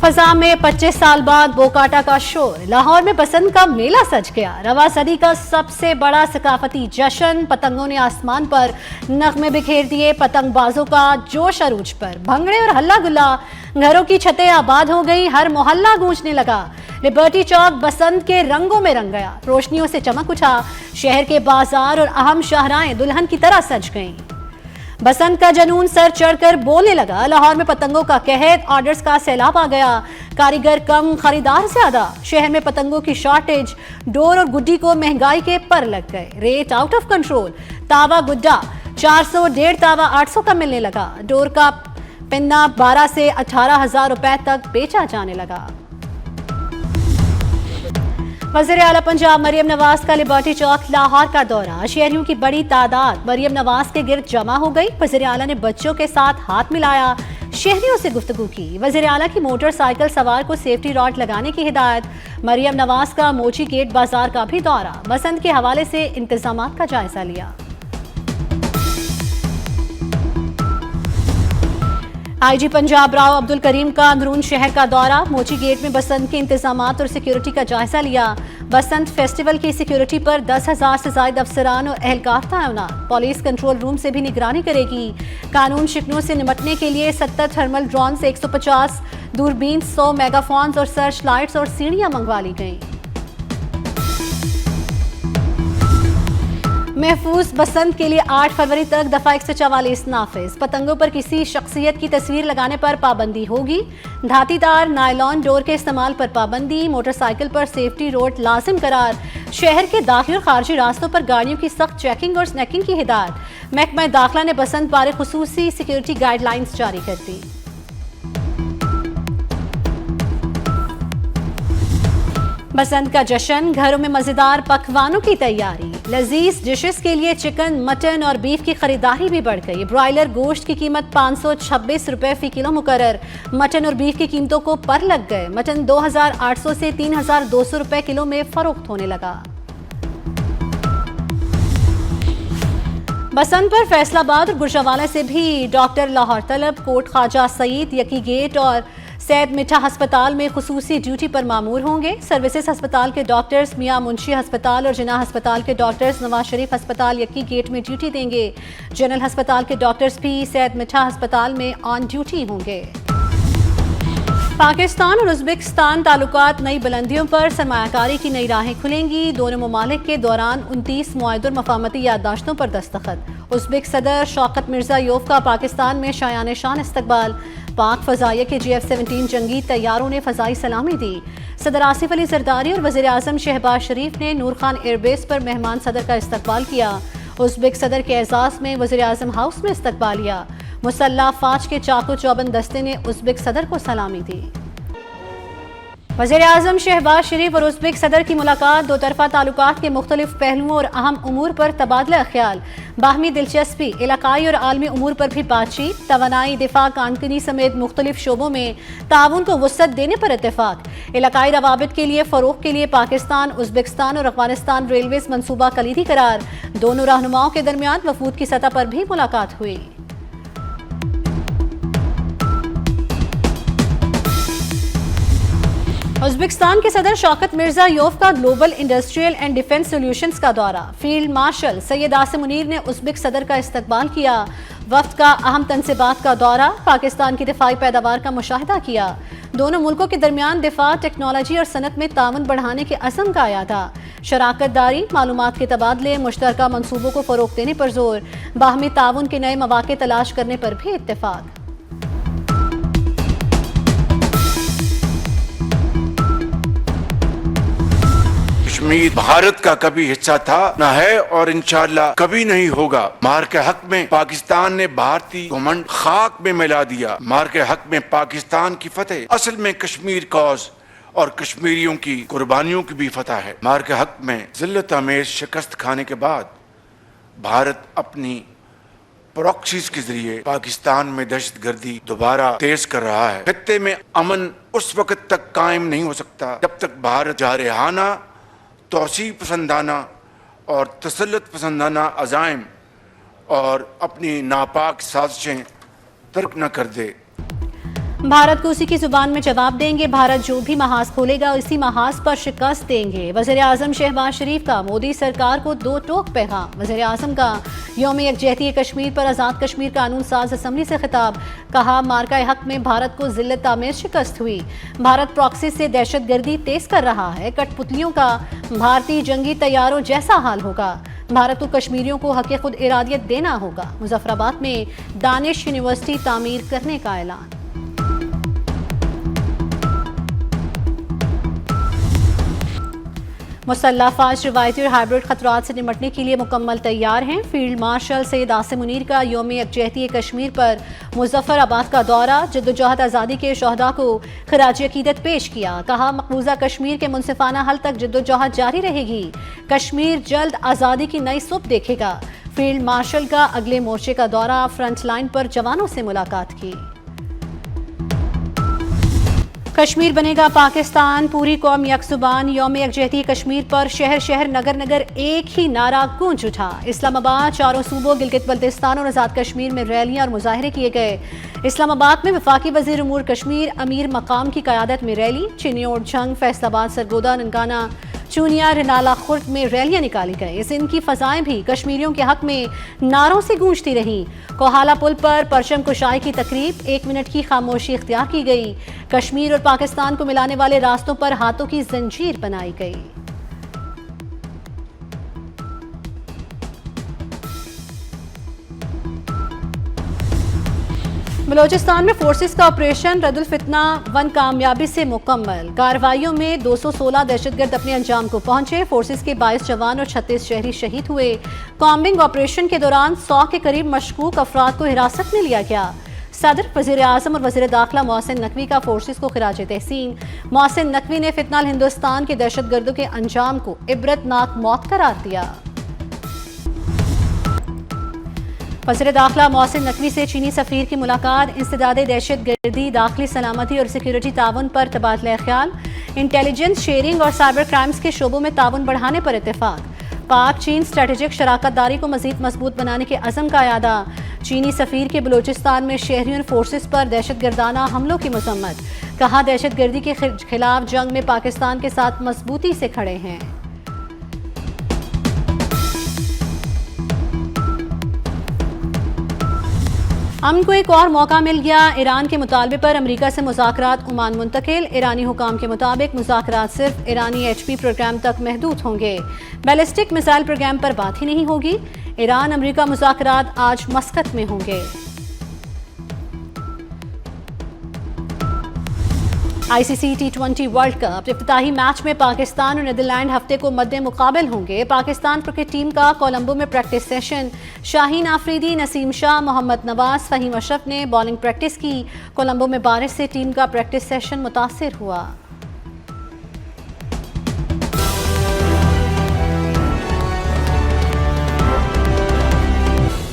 फजा में 25 साल बाद बोकाटा का शोर। लाहौर में बसंत का मेला सज गया। रवा सदी का सबसे बड़ा सकाफती जश्न। पतंगों ने आसमान पर नगमे बिखेर दिए। पतंगबाजों का जोश अरूज पर। भंगड़े और हल्ला गुल्ला। घरों की छतें आबाद हो गई। हर मोहल्ला गूंजने लगा। लिबर्टी चौक बसंत के रंगों में रंग गया। रोशनियों से चमक उठा। शहर के बाजार और अहम शाहराएं दुल्हन की तरह सज गईं। बसंत का जनून सर चढ़कर बोलने लगा। लाहौर में पतंगों का कहर। ऑर्डर्स का सैलाब आ गया। कारीगर कम, खरीदार ज्यादा। शहर में पतंगों की शॉर्टेज। डोर और गुड्डी को महंगाई के पर लग गए। Rate out of control. तावा गुड्डा 400, 1.5 तावा 800 का मिलने लगा। डोर का पिन्ना 12 से 18,000 रुपए तक बेचा जाने लगा। वज़ीर आला पंजाब मरियम नवाज का लिबर्टी चौक लाहौर का दौरा। शहरियों की बड़ी तादाद मरियम नवाज के गिर्द जमा हो गई। वज़ीर आला ने बच्चों के साथ हाथ मिलाया। शहरियों से गुफ्तगू की। वज़ीर आला की मोटरसाइकिल सवार को सेफ्टी रॉड लगाने की हिदायत। मरियम नवाज का मोची गेट बाजार का भी दौरा। बसंत के हवाले से इंतजामात का जायजा लिया। आईजी पंजाब राव अब्दुल करीम का अंदरून शहर का दौरा। मोची गेट में बसंत के इंतजामात और सिक्योरिटी का जायजा लिया। बसंत फेस्टिवल की सिक्योरिटी पर 10,000 से ज्यादा अफसरान और एहलकार तैनात। पुलिस कंट्रोल रूम से भी निगरानी करेगी। कानून शिकनों से निपटने के लिए 70 थर्मल ड्रोन से 150 दूरबीन, 100 मेगाफोन्स और सर्च लाइट्स और सीढ़ियां मंगवा ली गई। महफूज बसंत के लिए 8 फरवरी तक दफा 144 नाफिज। पतंगों पर किसी शख्सियत की तस्वीर लगाने पर पाबंदी होगी। धातीदार नायलॉन डोर के इस्तेमाल पर पाबंदी। मोटरसाइकिल पर सेफ्टी रोड लाजिम करार। शहर के दाखिल और खारजी रास्तों पर गाड़ियों की सख्त चेकिंग और स्नैकिंग की हिदायत। महकमा दाखिला ने बसंत बारे खुसूसी सिक्योरिटी गाइडलाइंस जारी कर दी। बसंत का जश्न। घरों में मजेदार पकवानों की तैयारी। लजीज डिशेस के लिए चिकन, मटन और बीफ की खरीदारी भी बढ़ गई। ब्रॉयलर गोश्त की कीमत 526 रुपए फी किलो मुकर्रर। मटन और बीफ की कीमतों को पर लग गए। मटन 2,800 से 3,200 रुपए किलो में फरोख्त होने लगा। बसंत पर फैसलाबाद और गुजरावाला से भी डॉक्टर लाहौर तलब। कोट ख्वाजा सईद, यकी गेट और सैद मिठा अस्पताल में खुसूसी ड्यूटी पर मामूर होंगे। सर्विसेज अस्पताल के डॉक्टर्स मियां मुंशी अस्पताल और जिन्ना अस्पताल के डॉक्टर्स नवाज शरीफ अस्पताल यकी गेट में ड्यूटी देंगे। जनरल अस्पताल के डॉक्टर्स भी सैद मिठा अस्पताल में ऑन ड्यूटी होंगे। पाकिस्तान और उज़्बेकिस्तान ताल्लुकात नई बुलंदियों पर सरमायाकारी की नई राहें खुलेंगी। दोनों ममालिक के दौरान 29 मुआहिदों और मफाहमती याददाश्तों पर दस्तखत। उज़्बेक सदर शौकत मिर्ज़ायोव का पाकिस्तान में शायान शान इस्तकबाल। पाक फ़ज़ाइया के GF-17 जंगी तैयारों ने फ़ज़ाई सलामी दी। सदर आसिफ अली ज़रदारी और वज़ीर आज़म शहबाज शरीफ ने नूर खान एयरबेस पर मेहमान सदर का इस्तकबाल किया। उज़्बेक सदर के एजाज़ में वज़ीर आज़म हाउस में इस्तकबाल लिया। मुसल्लह फ़ौज के चाको चौबंद दस्ते ने उज़्बेक सदर को सलामी दी। वज़ीर आज़म शहबाज शरीफ और उज़्बेक सदर की मुलाकात। दो तरफ़ा ताल्लुकात के मुख्तलिफ पहलुओं और अहम उमूर पर तबादला ख्याल। बाहमी दिलचस्पी, इलाकाई और आलमी उमूर पर भी बातचीत। तवानाई, दिफा, कानकनी समेत मुख्तलिफ शोबों में ताउन को वुसअत देने पर इत्तेफाक। इलाकाई रवाबित के लिए फ़रोग़ के लिए पाकिस्तान, उज़्बेकिस्तान और अफ़गानिस्तान रेलवेज़ मनसूबा कलीदी करार। दोनों रहनुमाओं के दरमियान वफूद की सतह पर भी मुलाकात हुई। उज़्बेकिस्तान के सदर शौकत मिर्ज़ायोव का global industrial and defence solutions का दौरा। फील्ड मार्शल सैयद आसिम मुनीर ने उज़्बेक सदर का इस्तकबाल किया। वफ्द का अहम तनसीबात का दौरा। पाकिस्तान की दिफाई पैदावार का मुशाहिदा किया। दोनों मुल्कों के दरमियान दिफा, टेक्नोलॉजी और सनत में ताउन बढ़ाने के अज़म का आया था। शराकत दारी, मालूमात के तबादले, मुश्तरका मनसूबों को फ़रोग़ देने पर जोर। बाहमी ताउन के नए मौक़े तलाश करने पर भी इत्तेफाक। कश्मीर भारत का कभी हिस्सा था न है और इंशाअल्लाह कभी नहीं होगा। मार के हक में पाकिस्तान ने भारतीय घमंड खाक में मिला दिया। मार के हक में पाकिस्तान की फतेह असल में कश्मीर कॉज और कश्मीरियों की कुर्बानियों की भी फतह है। मार के हक में जिल्लत आमेज शिकस्त खाने के बाद भारत अपनी प्रॉक्सीज के जरिए पाकिस्तान में दहशतगर्दी दोबारा तेज कर रहा है। खत्ते में अमन उस वक्त तक कायम नहीं हो सकता जब तक भारत जारहाना, तौसी पसंदाना और तसल्लुत पसंदाना अज़ाइम और अपनी नापाक साजिशें तर्क न कर दे। भारत को उसी की जुबान में जवाब देंगे। भारत जो भी महाज खोलेगा इसी महाज पर शिकस्त देंगे। वज़ीर आज़म शहबाज शरीफ का मोदी सरकार को दो टोक पैगाम। वज़ीर आज़म का यौम यकजहती कश्मीर पर आज़ाद कश्मीर कानून साज असम्बली से खिताब। कहा, मार्का हक में भारत को जिल्लत तामीर शिकस्त हुई। भारत प्रॉक्सी से दहशतगर्दी तेज कर रहा है। कठपुतलियों का भारतीय जंगी तैयारों जैसा हाल होगा। भारत को कश्मीरियों को हक़ खुद इरादियत देना होगा। मुजफ्फराबाद में दानिश यूनिवर्सिटी तामीर करने का ऐलान। मुसल्लह फ़ौज रिवायती और हाइब्रिड खतरात से निपटने के लिए मुकम्मल तैयार हैं। फील्ड मार्शल सैयद आसिम मुनीर का यौम यकजहती कश्मीर पर मुजफ्फराबाद का दौरा। जद्दोजहद आज़ादी के शहदा को खराज अकीदत पेश किया। कहा, मकबूजा कश्मीर के मुनसिफाना हल तक जद्दोजहद जारी रहेगी। कश्मीर जल्द आज़ादी की नई सुबह देखेगा। फील्ड मार्शल का अगले मोर्चे का दौरा। फ्रंट लाइन पर जवानों से मुलाकात की। कश्मीर बनेगा पाकिस्तान, पूरी कौम यकजुबान। यौम यकजहती कश्मीर पर शहर शहर नगर नगर एक ही नारा गूंज उठा। इस्लामाबाद, चारों सूबों, गिलगित बल्तिस्तान और आज़ाद कश्मीर में रैलियां और मुजाहरे किए गए। इस्लामाबाद में वफाकी वज़ीर उमूर कश्मीर अमीर मकाम की क़यादत में रैली। चिन्योट, झंग, फैसलाबाद, सरगोदा, ननकाना, चूनिया, रिनाला, खुर्द में रैलियां निकाली गई। इनकी फ़ज़ाएं भी कश्मीरियों के हक में नारों से गूंजती रहीं। कोहाला पुल पर परचम कुशाई की तकरीब, 1 मिनट की खामोशी इख्तियार की गई। कश्मीर और पाकिस्तान को मिलाने वाले रास्तों पर हाथों की जंजीर बनाई गई। बलोचिस्तान में फोर्सेस का ऑपरेशन रद्दुल फितना 1 कामयाबी से मुकम्मल। कार्रवाइयों में 216 दहशतगर्द अपने अंजाम को पहुंचे। फोर्सेस के 22 जवान और 36 शहरी शहीद हुए। कॉम्बिंग ऑपरेशन के दौरान 100 के करीब मशकूक अफराद को हिरासत में लिया गया। सदर, वज़ीर आज़म और वज़ीर दाखिला मोहसिन नकवी का फोर्सेस को खिराज तहसीन। मोहसिन नकवी ने फितनाल हिंदुस्तान के दहशतगर्दों के अंजाम को इबरतनाक मौत करार दिया। वज़ीर दाखिला मोहसिन नकवी से चीनी सफ़ीर की मुलाकात। इंसदादे दहशतगर्दी, दाखिली सलामती और सिक्योरिटी ताउन पर तबादला ख्याल। इंटेलिजेंस शेयरिंग और साइबर क्राइम्स के शोबों में ताउन बढ़ाने पर इत्तेफाक। पाक चीन स्ट्रेटेजिक शराकत दारी को मज़ीद मजबूत बनाने के अज़म का यादा। चीनी सफ़ीर के बलोचिस्तान में शहरियों फोर्सेस पर दहशतगर्दाना हमलों की मजम्मत। कहा, दहशतगर्दी के खिलाफ जंग में पाकिस्तान के साथ मजबूती से खड़े हैं। अमन को एक और मौका मिल गया। ईरान के मुतालबे पर अमरीका से मुज़ाकरात ओमान मुंतकिल। ईरानी हुकाम के मुताबिक मुज़ाकरात सिर्फ ईरानी HP प्रोग्राम तक महदूद होंगे। बैलिस्टिक मिसाइल प्रोग्राम पर बात ही नहीं होगी। ईरान अमरीका मुज़ाकरात आज मस्कत में होंगे। ICC T20 वर्ल्ड कप इफ्तिताही मैच में पाकिस्तान और नीदरलैंड हफ्ते को मद्दे मुकाबिल होंगे। पाकिस्तान क्रिकेट टीम का कोलंबो में प्रैक्टिस सेशन। शाहीन आफरीदी, नसीम शाह, मोहम्मद नवाज, फ़हीम अशरफ ने बॉलिंग प्रैक्टिस की। कोलंबो में बारिश से टीम का प्रैक्टिस सेशन मुतासिर हुआ।